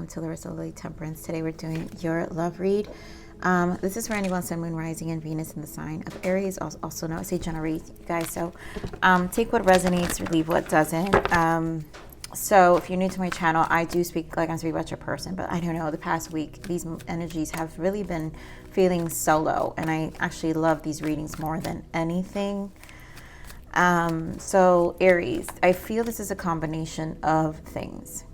welcome to Larisa Lili Temperance. Today we're doing your love read. This is for anyone, Sun, Moon, Rising, and Venus in the sign of Aries, also known as a generate, guys. So take what resonates, leave what doesn't. So if you're new to my channel, I do speak like I'm speaking about your person, but I don't know, the past week, these energies have really been feeling solo, and I actually love these readings more than anything. So Aries, I feel this is a combination of things.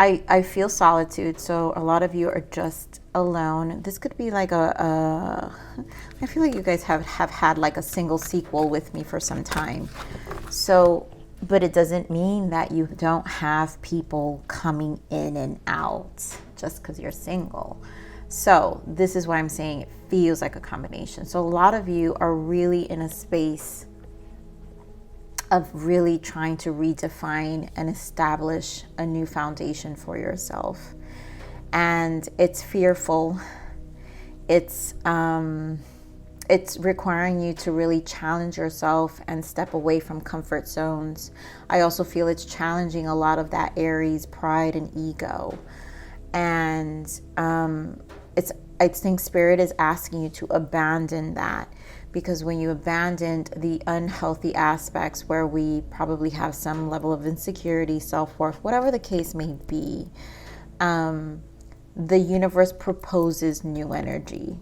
I feel solitude, so a lot of you are just alone. This could be like I feel like you guys have had like a single sequel with me for some time. So, but it doesn't mean that you don't have people coming in and out just because you're single. So this is why I'm saying it feels like a combination. So a lot of you are really in a space of really trying to redefine and establish a new foundation for yourself. And it's fearful. It's requiring you to really challenge yourself and step away from comfort zones. I also feel it's challenging a lot of that Aries pride and ego. And I think Spirit is asking you to abandon that, because when you abandoned the unhealthy aspects where we probably have some level of insecurity, self-worth, whatever the case may be, the universe proposes new energy.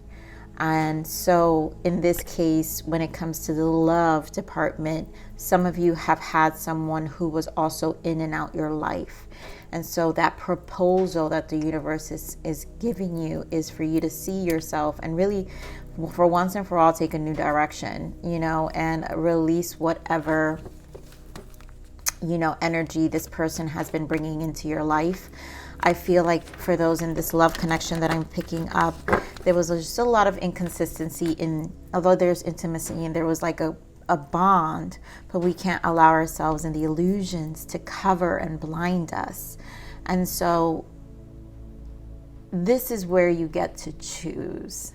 And so in this case, when it comes to the love department, some of you have had someone who was also in and out your life. And so that proposal that the universe is giving you is for you to see yourself and really, for once and for all, take a new direction, and release whatever, energy this person has been bringing into your life. I feel like for those in this love connection that I'm picking up, there was just a lot of inconsistency although there's intimacy and there was like a bond, but we can't allow ourselves in the illusions to cover and blind us. And so this is where you get to choose,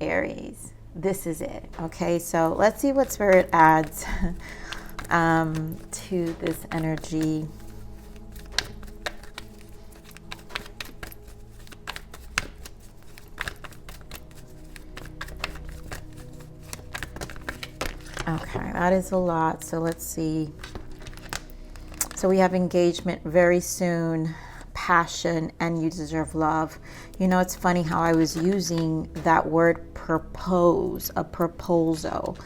Aries. This is it. Okay, so let's see what Spirit adds to this energy. Okay, that is a lot. So let's see. So we have engagement very soon, passion, and you deserve love. It's funny how I was using that word propose, a proposal.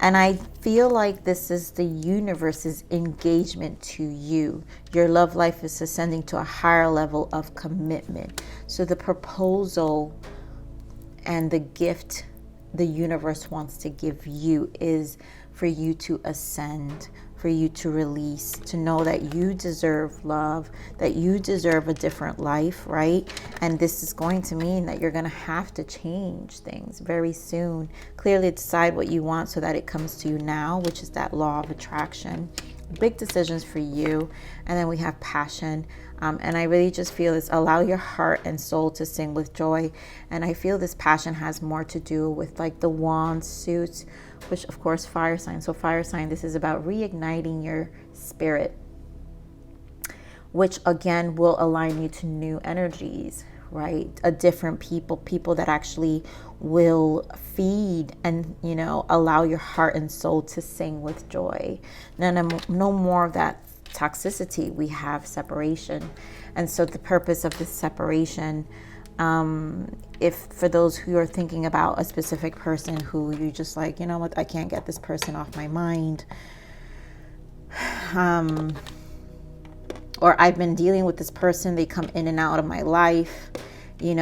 And I feel like this is the universe's engagement to you. Your love life is ascending to a higher level of commitment. So the proposal and the gift the universe wants to give you is for you to ascend, for you to release, to know that you deserve love, that you deserve a different life, right? And this is going to mean that you're going to have to change things very soon. Clearly decide what you want so that it comes to you now, which is that law of attraction. Big decisions for you. And then we have passion. And I really just feel this, allow your heart and soul to sing with joy. And I feel this passion has more to do with like the wand suits, which of course fire sign. So fire sign, this is about reigniting your spirit, which again will align you to new energies, right? A different people that actually will feed and, allow your heart and soul to sing with joy. No more of that toxicity. We have separation. And so the purpose of this separation, if for those who are thinking about a specific person who you just like, you know what, I can't get this person off my mind, or I've been dealing with this person, they come in and out of my life, you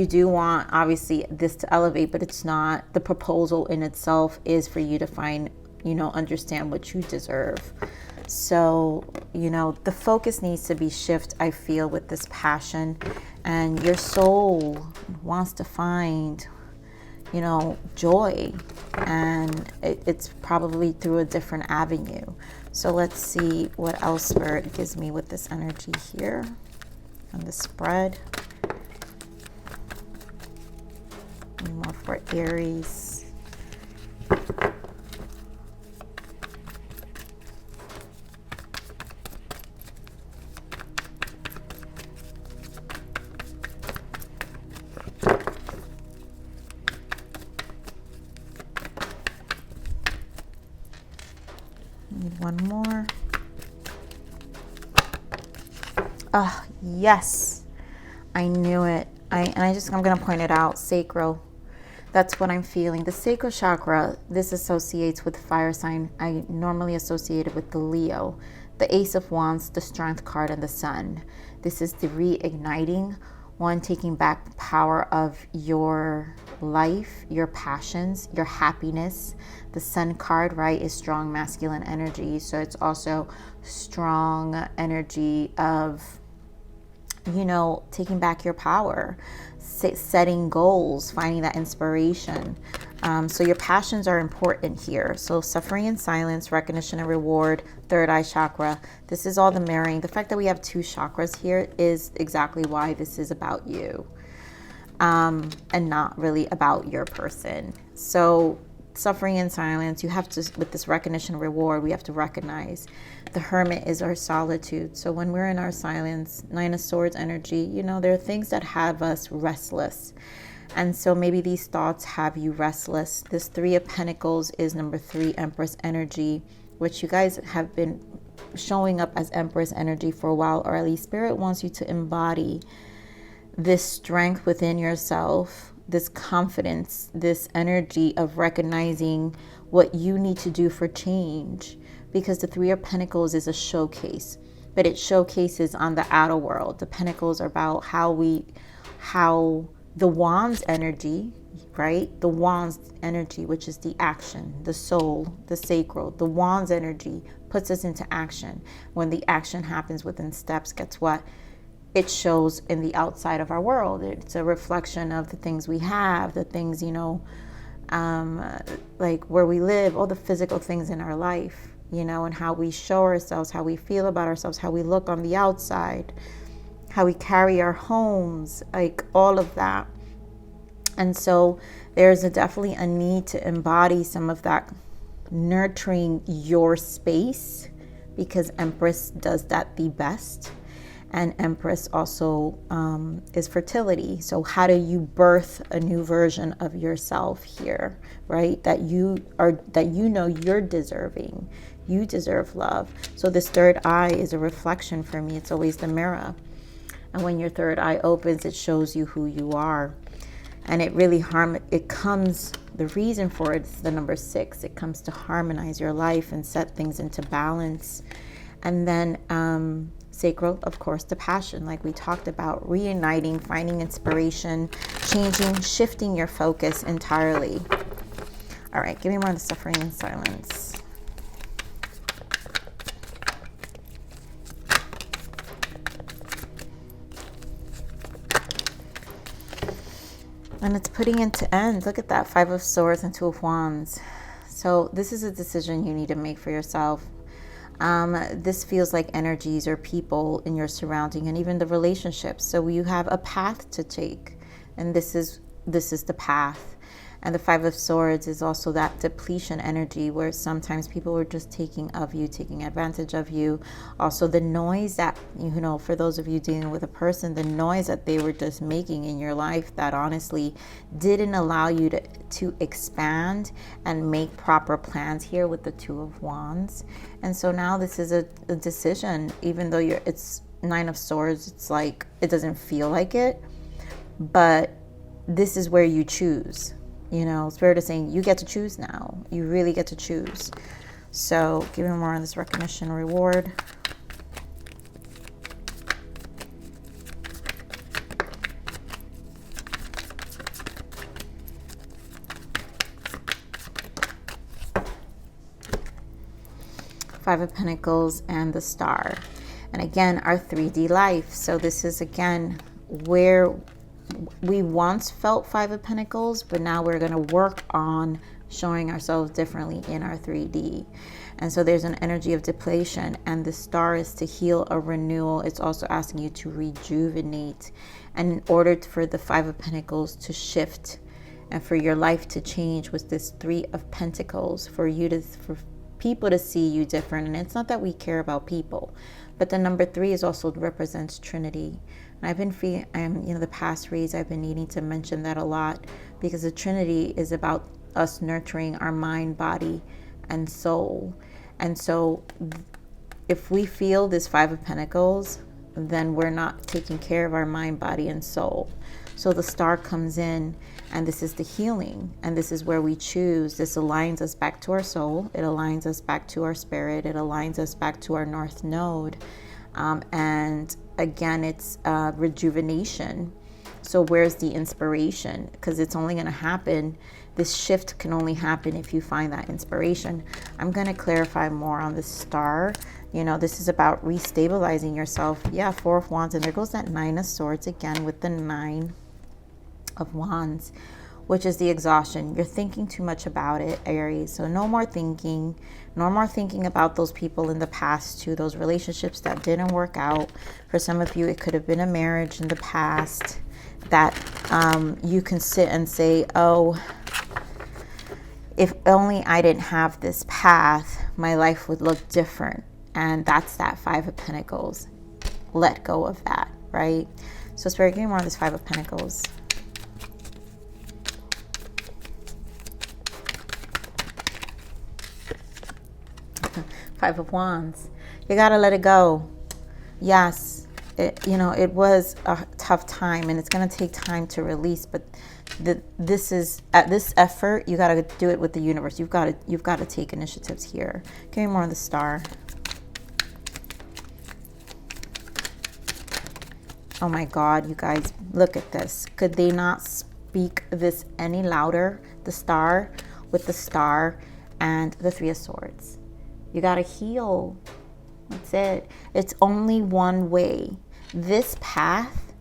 do want obviously this to elevate, but it's not. The proposal in itself is for you to find, understand what you deserve. So, the focus needs to be shift, I feel, with this passion, and your soul wants to find, joy, and it's probably through a different avenue. So let's see what else Spirit gives me with this energy here on the spread. Any more for Aries. Oh, yes. I knew it. I'm going to point it out. Sacral. That's what I'm feeling. The sacral chakra, this associates with fire sign. I normally associate it with the Leo, the Ace of Wands, the Strength card, and the Sun. This is the reigniting one, taking back the power of your life, your passions, your happiness. The Sun card, right, is strong masculine energy. So it's also strong energy of, you know, taking back your power, setting goals, finding that inspiration. So your passions are important here. So suffering and silence, recognition and reward, third eye chakra. This is all the mirroring. The fact that we have 2 chakras here is exactly why this is about you, and not really about your person. So suffering and silence, you have to, with this recognition and reward, we have to recognize the Hermit is our solitude. So when we're in our silence, 9 of Swords energy, you know, there are things that have us restless. And so maybe these thoughts have you restless. This 3 of Pentacles is number 3, Empress energy, which you guys have been showing up as Empress energy for a while, or at least Spirit wants you to embody this strength within yourself, this confidence, this energy of recognizing what you need to do for change. Because the 3 of Pentacles is a showcase, but it showcases on the outer world. The Pentacles are about how the Wands energy, right? The Wands energy, which is the action, the soul, the sacral. The Wands energy puts us into action. When the action happens within steps, guess what? It shows in the outside of our world. It's a reflection of the things we have, the things, you know, like where we live, all the physical things in our life, you know, and how we show ourselves, how we feel about ourselves, how we look on the outside, how we carry our homes, like all of that. And so there's definitely a need to embody some of that, nurturing your space, because Empress does that the best. And Empress also is fertility. So how do you birth a new version of yourself here, right? That you know you're deserving. You deserve love. So this third eye is a reflection for me. It's always the mirror. And when your third eye opens, it shows you who you are. And it really the reason for it is the number 6. It comes to harmonize your life and set things into balance. And then sacral, of course, the passion, like we talked about, reuniting, finding inspiration, changing, shifting your focus entirely. All right, give me more of the suffering and silence. And it's putting it to end. Look at that, 5 of Swords and 2 of Wands. So this is a decision you need to make for yourself. This feels like energies or people in your surrounding, and even the relationships. So you have a path to take, and this is the path. And the 5 of Swords is also that depletion energy, where sometimes people are just taking advantage of you. Also the noise that, you know, for those of you dealing with a person, the noise that they were just making in your life that honestly didn't allow you to expand and make proper plans here with the 2 of Wands. And so now this is a decision, even though it's 9 of Swords, it's like, it doesn't feel like it, but this is where you choose. You know, Spirit is saying you get to choose now. You really get to choose. So give me more on this recognition reward. Five of Pentacles and the Star. And again, our 3D life. So this is, again, where we once felt 5 of Pentacles, but now we're going to work on showing ourselves differently in our 3D. And so there's an energy of depletion, and the Star is to heal, a renewal. It's also asking you to rejuvenate. And in order for the 5 of Pentacles to shift and for your life to change with this 3 of Pentacles, for people to see you different. And it's not that we care about people, but the number 3 is also represents Trinity. And I've been feeling, you know, the past reads, I've been needing to mention that a lot, because the Trinity is about us nurturing our mind, body, and soul. And so if we feel this 5 of Pentacles, then we're not taking care of our mind, body, and soul. So the star comes in, and this is the healing, and this is where we choose. This aligns us back to our soul. It aligns us back to our spirit. It aligns us back to our north node. And again, it's rejuvenation. So where's the inspiration? Because it's only going to happen. This shift can only happen if you find that inspiration. I'm going to clarify more on this star. You know, this is about restabilizing yourself. Yeah, Four of Wands. And there goes that Nine of Swords again with the Nine of Wands, which is the exhaustion. You're thinking too much about it, Aries. So no more thinking. No more thinking about those people in the past too, those relationships that didn't work out. For some of you, it could have been a marriage in the past that you can sit and say, oh, if only I didn't have this path, my life would look different. And that's that Five of Pentacles. Let go of that, right? So Spirit, give me more of this Five of Pentacles. Five of Wands. You got to let it go. Yes, you know, it was a tough time, and it's going to take time to release, but this is, at this effort, you got to do it with the universe. You've got to take initiatives here. Give me more of the Star. Oh my God, you guys, look at this. Could they not speak this any louder? The Star with the Star and the Three of Swords. You got to heal. That's it. It's only one way. This path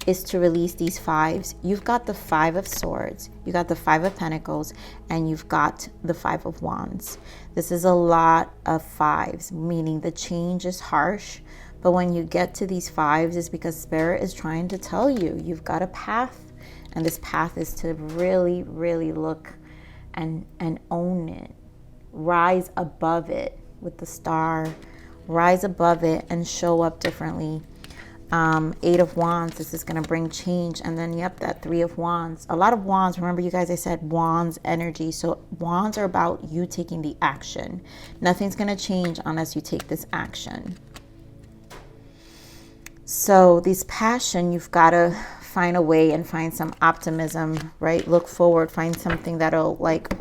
is to release these fives. You've got the Five of Swords, you got the Five of Pentacles, and you've got the Five of Wands. This is a lot of fives, meaning the change is harsh. But when you get to these fives, it's because Spirit is trying to tell you, you've got a path. And this path is to really, really look and own it. Rise above it with the Star. Rise above it and show up differently. Eight of Wands, this is going to bring change. And then, yep, that Three of Wands. A lot of Wands. Remember, you guys, I said Wands energy. So Wands are about you taking the action. Nothing's going to change unless you take this action. So this passion, you've got to find a way and find some optimism, right? Look forward. Find something that'll, like,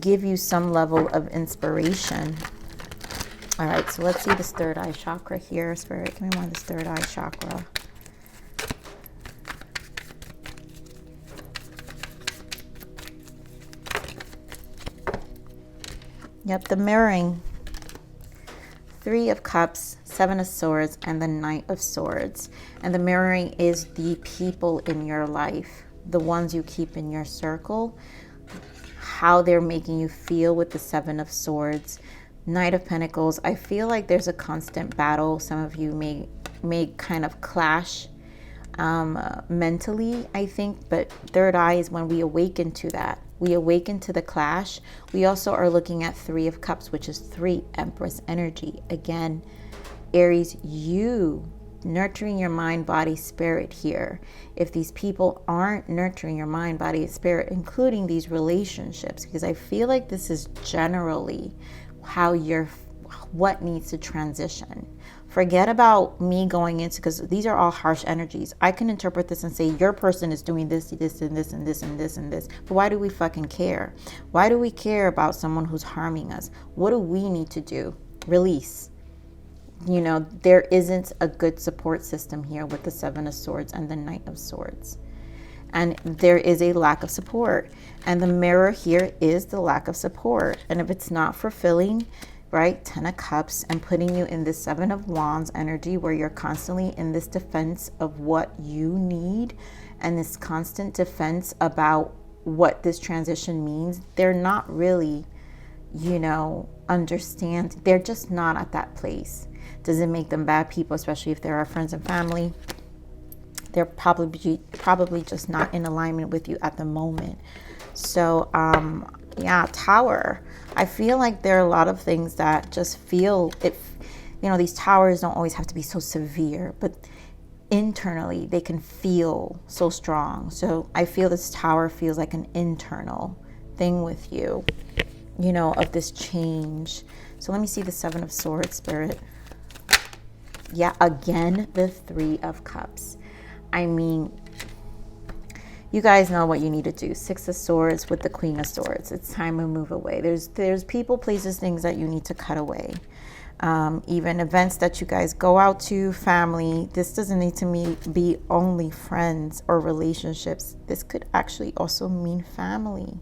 give you some level of inspiration. All right, so let's see this third eye chakra here. Spirit, give me more of this third eye chakra. Yep, the mirroring. Three of Cups, Seven of Swords, and the Knight of Swords. And the mirroring is the people in your life, the ones you keep in your circle, how they're making you feel with the Seven of Swords. Knight of Pentacles, I feel like there's a constant battle. Some of you may kind of clash mentally, I think, but third eye is when we awaken to that. We awaken to the clash. We also are looking at Three of Cups, which is three Empress energy. Again, Aries, you nurturing your mind, body, spirit here. If these people aren't nurturing your mind, body, and spirit, including these relationships, because I feel like this is generally what needs to transition. Forget about me going into, because these are all harsh energies. I can interpret this and say your person is doing this, this, and this, and this, and this, and this. But why do we fucking care? Why do we care about someone who's harming us? What do we need to do? Release. You know, there isn't a good support system here with the Seven of Swords and the Knight of Swords. And there is a lack of support. And the mirror here is the lack of support. And if it's not fulfilling, right, Ten of Cups, and putting you in this Seven of Wands energy where you're constantly in this defense of what you need and this constant defense about what this transition means, they're not really, you know, understand. They're just not at that place. Doesn't make them bad people, especially if they're our friends and family. They're probably just not in alignment with you at the moment. So, yeah, Tower. I feel like there are a lot of things that just feel, you know, these towers don't always have to be so severe, but internally they can feel so strong. So I feel this Tower feels like an internal thing with you, you know, of this change. So let me see the Seven of Swords, Spirit. Yeah, again, the Three of Cups. I mean, you guys know what you need to do. Six of Swords with the Queen of Swords. It's time to move away. There's people, places, things that you need to cut away. Even events that you guys go out to, family. This doesn't need to be only friends or relationships. This could actually also mean family,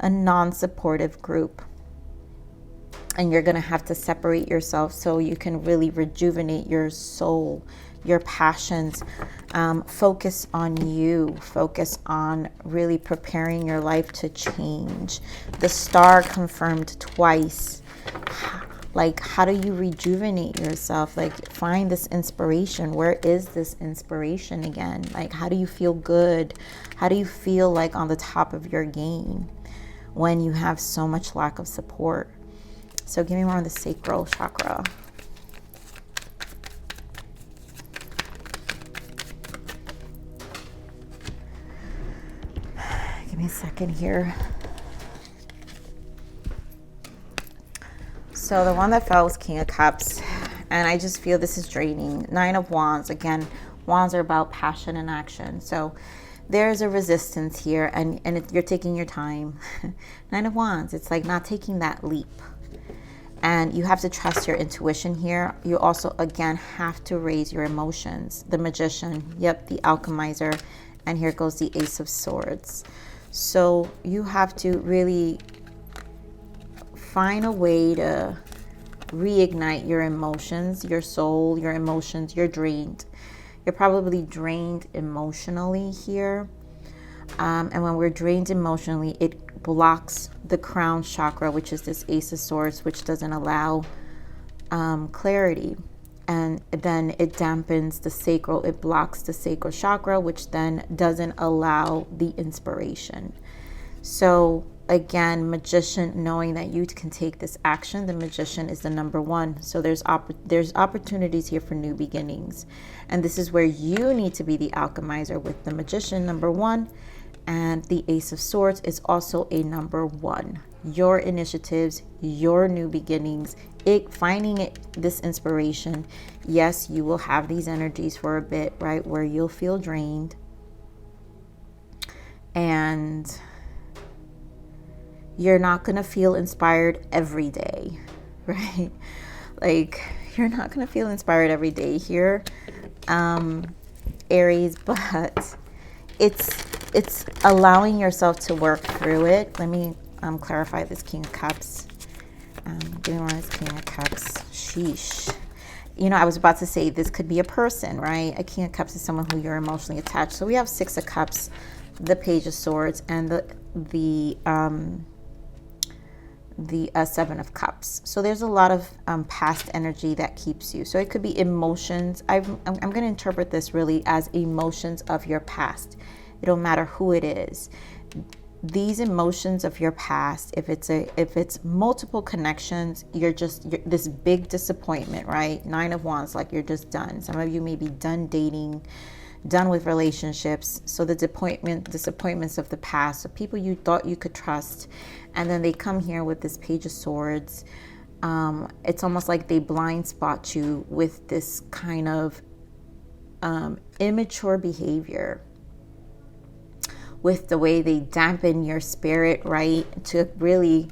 a non-supportive group. And you're going to have to separate yourself so you can really rejuvenate your soul, your passions. Focus on you. Focus on really preparing your life to change. The Star confirmed twice. Like, how do you rejuvenate yourself? Like, find this inspiration. Where is this inspiration again? Like, how do you feel good? How do you feel like on the top of your game when you have so much lack of support? So give me more on the Sacral Chakra. Give me a second here. So the one that fell was King of Cups. And I just feel this is draining. Nine of Wands. Again, Wands are about passion and action. So there's a resistance here. And you're taking your time. Nine of Wands. It's like not taking that leap. And you have to trust your intuition here. You also, again, have to raise your emotions. The Magician, yep, the Alchemizer, and here goes the Ace of Swords. So you have to really find a way to reignite your emotions, your soul, your emotions. You're drained. You're probably drained emotionally here. And when we're drained emotionally, it blocks the crown chakra, which is this Ace of Swords, which doesn't allow clarity. And then it dampens the sacral. It blocks the sacral chakra, which then doesn't allow the inspiration. So again, Magician, knowing that you can take this action. The Magician is the number one. So there's opportunities here for new beginnings. And this is where you need to be the Alchemizer with the Magician, number one. And the Ace of Swords is also a number one. Your initiatives, your new beginnings, finding this inspiration. Yes, you will have these energies for a bit, right? Where you'll feel drained. And you're not going to feel inspired every day, right? Like, you're not going to feel inspired every day here, Aries, but it's allowing yourself to work through it. Let me clarify this King of Cups. Give me more of this King of Cups. Sheesh. You know, I was about to say this could be a person, right? A King of Cups is someone who you're emotionally attached. So we have Six of Cups, the Page of Swords, and the Seven of Cups. So there's a lot of past energy that keeps you. So it could be emotions. I'm going to interpret this really as emotions of your past. It don't matter who it is. These emotions of your past, if it's multiple connections, you're this big disappointment, right? Nine of Wands, like you're just done. Some of you may be done dating, done with relationships. So the disappointments of the past, so people you thought you could trust, and then they come here with this Page of Swords. It's almost like they blind spot you with this kind of immature behavior, with the way they dampen your spirit, right? To really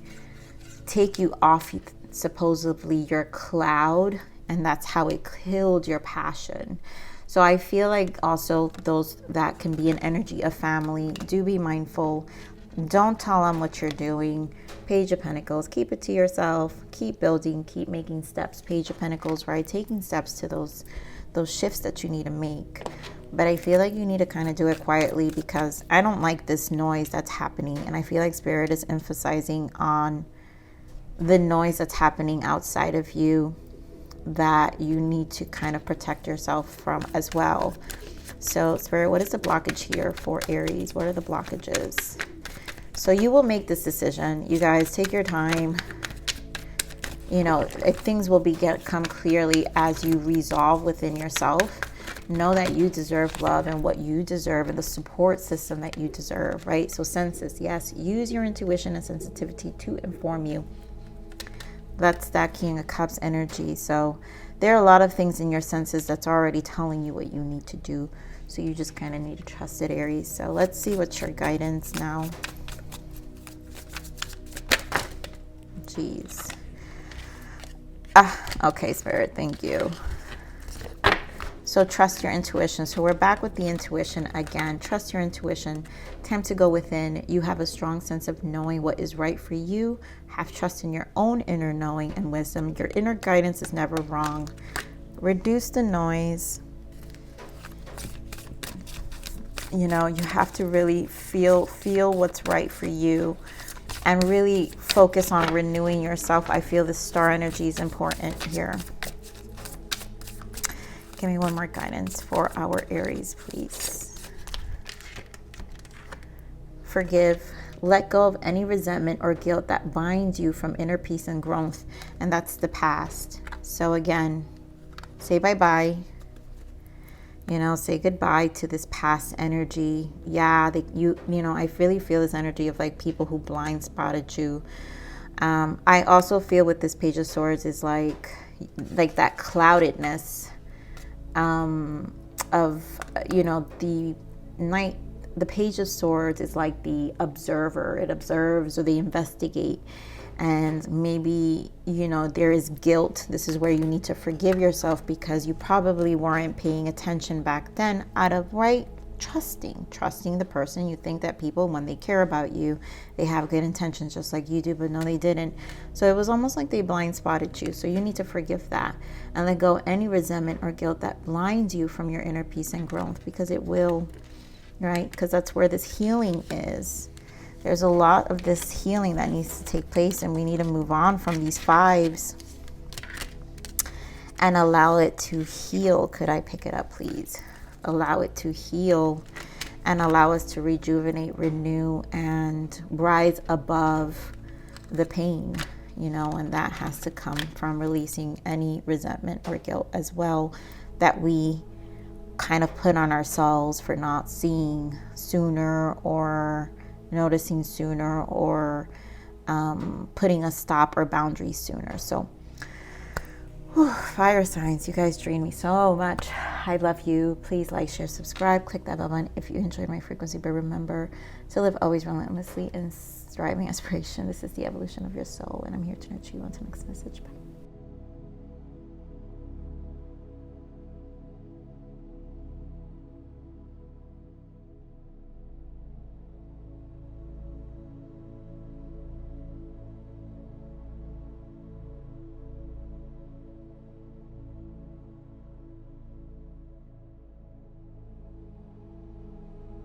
take you off supposedly your cloud, and that's how it killed your passion. So I feel like also those that can be an energy of family. Do be mindful. Don't tell them what you're doing. Page of Pentacles, keep it to yourself. Keep building, keep making steps. Page of Pentacles, right? Taking steps to those shifts that you need to make. But I feel like you need to kind of do it quietly, because I don't like this noise that's happening. And I feel like Spirit is emphasizing on the noise that's happening outside of you that you need to kind of protect yourself from as well. So Spirit, what is the blockage here for Aries? What are the blockages? So you will make this decision. You guys, take your time. You know, things will come clearly as you resolve within yourself. Know that you deserve love and what you deserve and the support system that you deserve, right? So senses, yes, use your intuition and sensitivity to inform you. That's that King of Cups energy. So there are a lot of things in your senses that's already telling you what you need to do. So you just kind of need to trust it, Aries. So let's see what's your guidance now. Jeez. Okay, Spirit, thank you. So trust your intuition. So we're back with the intuition again. Trust your intuition. Time to go within. You have a strong sense of knowing what is right for you. Have trust in your own inner knowing and wisdom. Your inner guidance is never wrong. Reduce the noise. You know, you have to really feel what's right for you and really focus on renewing yourself. I feel the star energy is important here. Give me one more guidance for our Aries, please. Forgive. Let go of any resentment or guilt that binds you from inner peace and growth. And that's the past. So again, say bye-bye. You know, say goodbye to this past energy. Yeah, you know, I really feel this energy of like people who blind spotted you. I also feel with this Page of Swords is like that cloudedness of, you know, the Page of Swords is like the observer. It observes, or they investigate. And maybe, you know, there is guilt. This is where you need to forgive yourself because you probably weren't paying attention back then out of trusting the person. You think that people, when they care about you, they have good intentions just like you do, but no, they didn't. So it was almost like they blind spotted you. So you need to forgive that and let go any resentment or guilt that blinds you from your inner peace and growth, because it will, right? Because that's where this healing is. There's a lot of this healing that needs to take place, and we need to move on from these fives and allow it to heal. Could I pick it up, please? Allow it to heal and allow us to rejuvenate, renew, and rise above the pain, you know, and that has to come from releasing any resentment or guilt as well that we kind of put on ourselves for not seeing sooner or noticing sooner or putting a stop or boundary sooner. So fire signs, you guys drain me so much. I love you. Please like, share, subscribe, click that bell button if you enjoyed my frequency. But remember to live always relentlessly in striving aspiration. This is the evolution of your soul, and I'm here to nurture you. On to the next message. Bye.